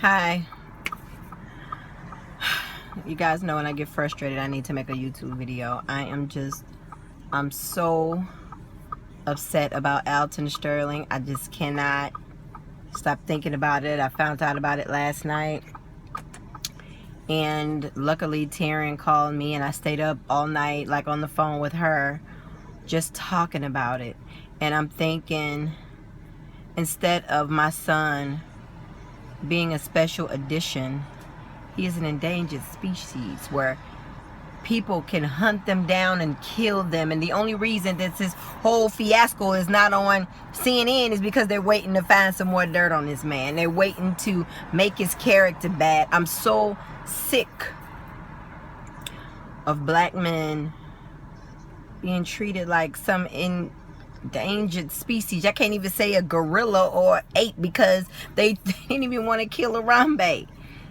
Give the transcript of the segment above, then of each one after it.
Hi. You guys know when I get frustrated, I need to make a YouTube video. I'm so upset about Alton Sterling. I just cannot stop thinking about it. I found out about it last night. And luckily, Taryn called me and I stayed up all night, like on the phone with her, just talking about it. And I'm thinking, instead of my son being a special edition, he is an endangered species where people can hunt them down and kill them. And the only reason that this whole fiasco is not on CNN is because they're waiting to find some more dirt on this man. They're waiting to make his character bad. I'm so sick of black men being treated like some endangered species. I can't even say a gorilla or ape because they didn't even want to kill Harambe.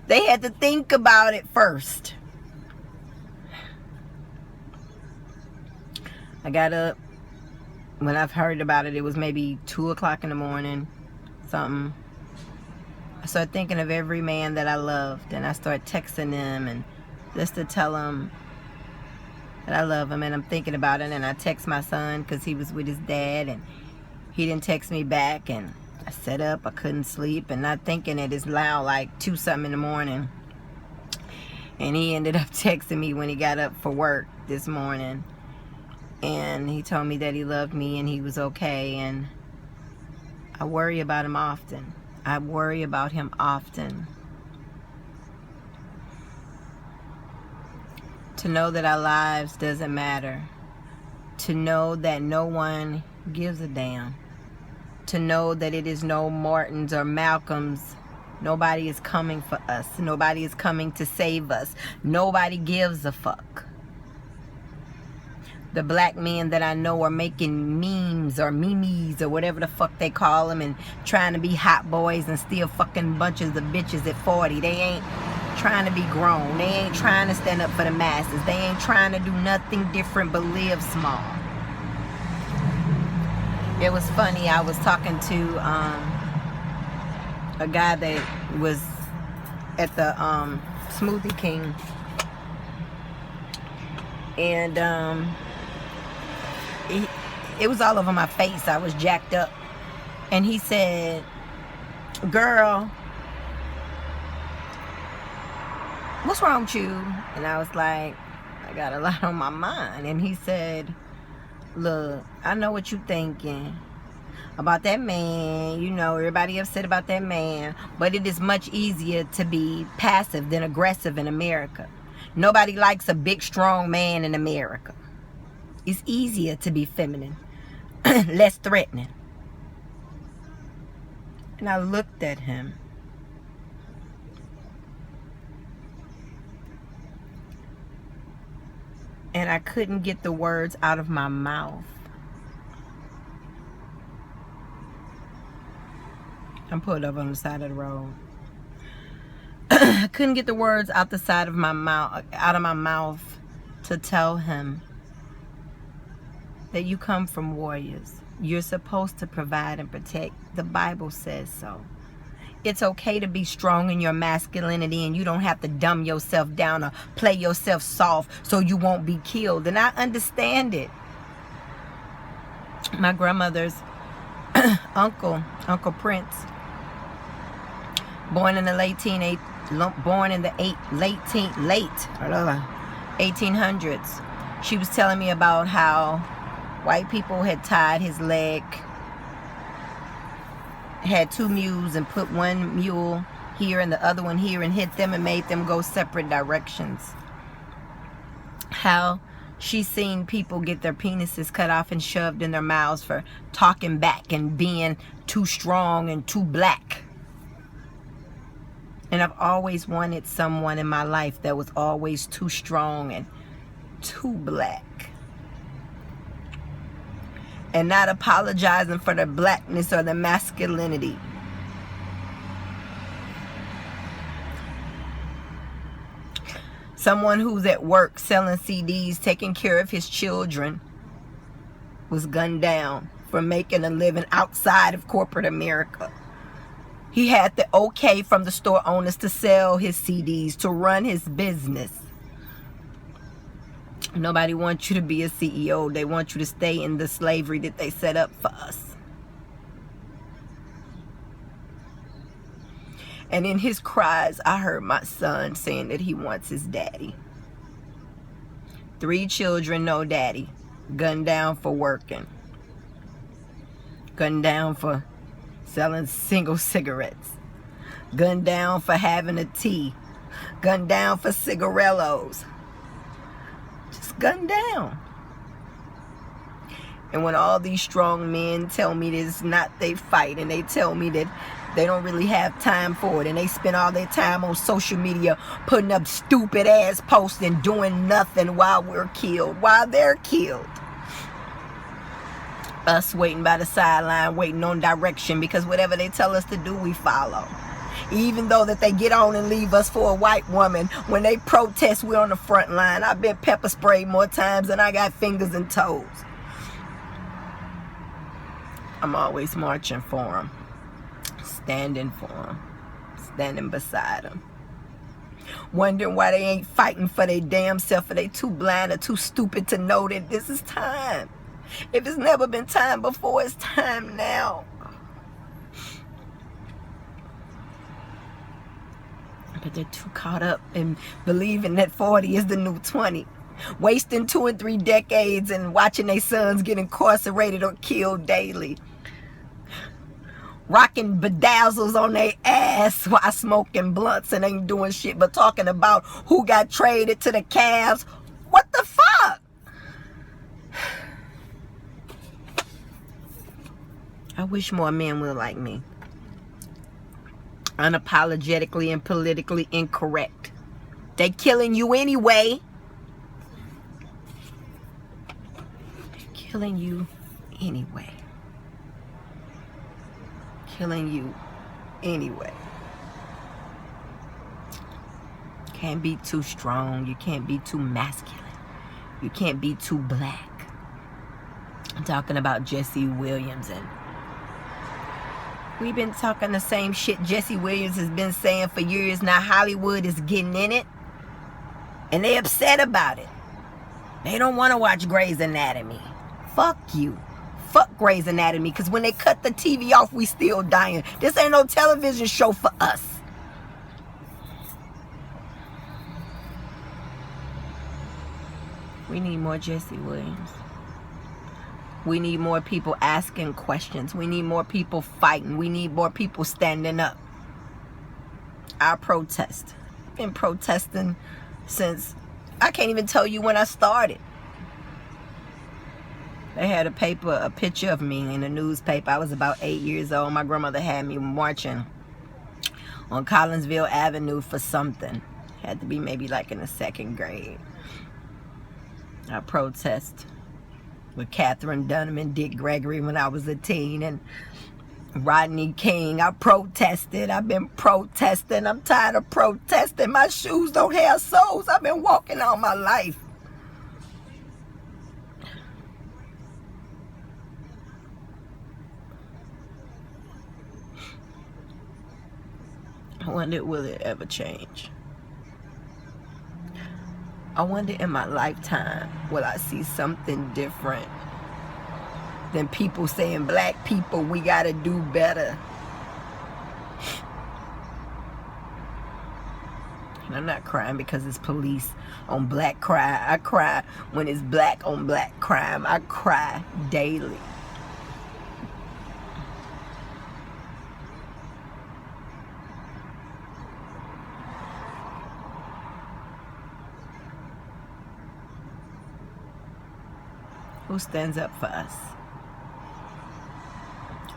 They had to think about it first. I got up. When I've heard about it, it was maybe 2 o'clock in the morning, something. I started thinking of every man that I loved, and I started texting them and just to tell them that I love him, and I'm thinking about it. And I text my son because he was with his dad, and he didn't text me back, and I sat up, I couldn't sleep, and not thinking it is loud, like 2 something in the morning. And he ended up texting me when he got up for work this morning. And he told me that he loved me and he was okay. And I worry about him often. I worry about him often. To know that our lives doesn't matter. To know that no one gives a damn. To know that it is no Martins or Malcolms. Nobody is coming for us. Nobody is coming to save us. Nobody gives a fuck. The black men that I know are making memes or memes or whatever the fuck they call them and trying to be hot boys and still fucking bunches of bitches at 40. They ain't trying to be grown. They ain't trying to stand up for the masses. They ain't trying to do nothing different but live small. It was funny. I was talking to a guy that was at the Smoothie King, and it was all over my face. I was jacked up, and he said, "Girl, what's wrong with you?" And I was like, "I got a lot on my mind." And he said, "Look, I know what you thinking about that man. You know, everybody upset about that man. But it is much easier to be passive than aggressive in America. Nobody likes a big, strong man in America. It's easier to be feminine, less threatening." And I looked at him. And I couldn't get the words out of my mouth. I'm pulled up on the side of the road. I couldn't get the words out the side of my mouth, to tell him that you come from warriors. You're supposed to provide and protect. The Bible says so. It's okay to be strong in your masculinity, and you don't have to dumb yourself down or play yourself soft so you won't be killed. And I understand it. My grandmother's Uncle Prince, born in the late 1800s. She was telling me about how white people had tied his leg, had 2 mules, and put one mule here and the other one here and hit them and made them go separate directions. How she's seen people get their penises cut off and shoved in their mouths for talking back and being too strong and too black. And I've always wanted someone in my life that was always too strong and too black. And not apologizing for their blackness or their masculinity. Someone who's at work selling CDs, taking care of his children, was gunned down for making a living outside of corporate America. He had the okay from the store owners to sell his CDs, to run his business. Nobody wants you to be a CEO. They want you to stay in the slavery that they set up for us. And in his cries, I heard my son saying that he wants his daddy. 3 children, no daddy. Gunned down for working. Gunned down for selling single cigarettes. Gunned down for having a tea. Gunned down for cigarellos. Just gunned down. And when all these strong men tell me that it's not their fight, and they tell me that they don't really have time for it, and they spend all their time on social media putting up stupid ass posts and doing nothing while we're killed, while they're killed. Us waiting by the sideline, waiting on direction, because whatever they tell us to do, we follow. Even though that they get on and leave us for a white woman, when they protest, we're on the front line. I've been pepper sprayed more times than I got fingers and toes. I'm always marching for them, standing for them, standing beside them. Wondering why they ain't fighting for their damn self, or they too blind or too stupid to know that this is time. If it's never been time before, it's time now. But they're too caught up in believing that 40 is the new 20. Wasting 2 and 3 decades and watching their sons get incarcerated or killed daily. Rocking bedazzles on their ass while smoking blunts and ain't doing shit but talking about who got traded to the Cavs. What the fuck? I wish more men were like me. Unapologetically and politically incorrect. They killing you anyway. They're killing you anyway. Killing you anyway. Can't be too strong. You can't be too masculine. You can't be too black. I'm talking about Jesse Williams, and we've been talking the same shit Jesse Williams has been saying for years now. Hollywood is getting in it, and they upset about it. They don't want to watch Grey's Anatomy. Fuck you. Fuck Grey's Anatomy, because when they cut the TV off, we still dying. This ain't no television show for us. We need more Jesse Williams. We need more people asking questions. We need more people fighting. We need more people standing up. I protest. I've been protesting since, I can't even tell you when I started. They had a picture of me in the newspaper. I was about 8 years old. My grandmother had me marching on Collinsville Avenue for something. Had to be maybe like in the 2nd grade. I protest with Catherine Dunham and Dick Gregory when I was a teen, and Rodney King. I protested. I've been protesting. I'm tired of protesting. My shoes don't have soles. I've been walking all my life. I wonder, will it ever change? I wonder, in my lifetime, will I see something different than people saying, black people, we gotta do better. And I'm not crying because it's police on black crime. I cry when it's black on black crime. I cry daily. Who stands up for us?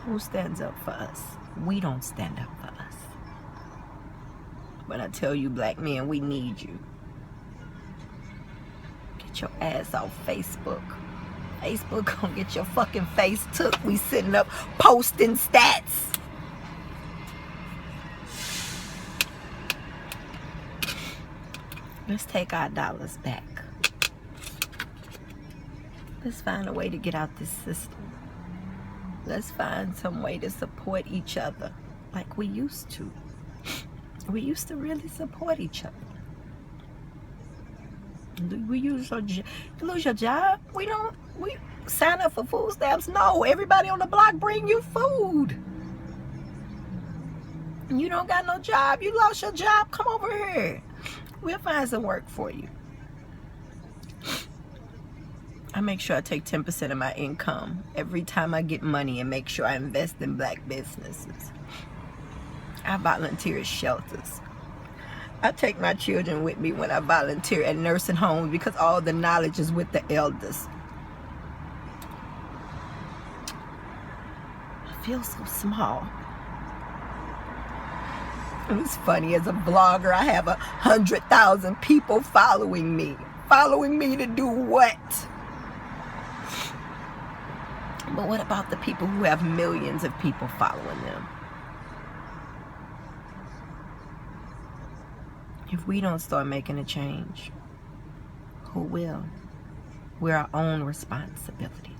Who stands up for us? We don't stand up for us. When I tell you, black men, we need you. Get your ass off Facebook. Facebook gonna get your fucking face took. We sitting up posting stats. Let's take our dollars back. Let's find a way to get out this system. Let's find some way to support each other like we used to. We used to really support each other. You lose your job. We sign up for food stamps. No, everybody on the block bring you food. You don't got no job. You lost your job. Come over here. We'll find some work for you. I make sure I take 10% of my income every time I get money and make sure I invest in black businesses. I volunteer at shelters. I take my children with me when I volunteer at nursing homes because all the knowledge is with the elders. I feel so small. And it's funny, as a blogger, I have 100,000 people following me. Following me to do what? But what about the people who have millions of people following them? If we don't start making a change, who will? We're our own responsibility.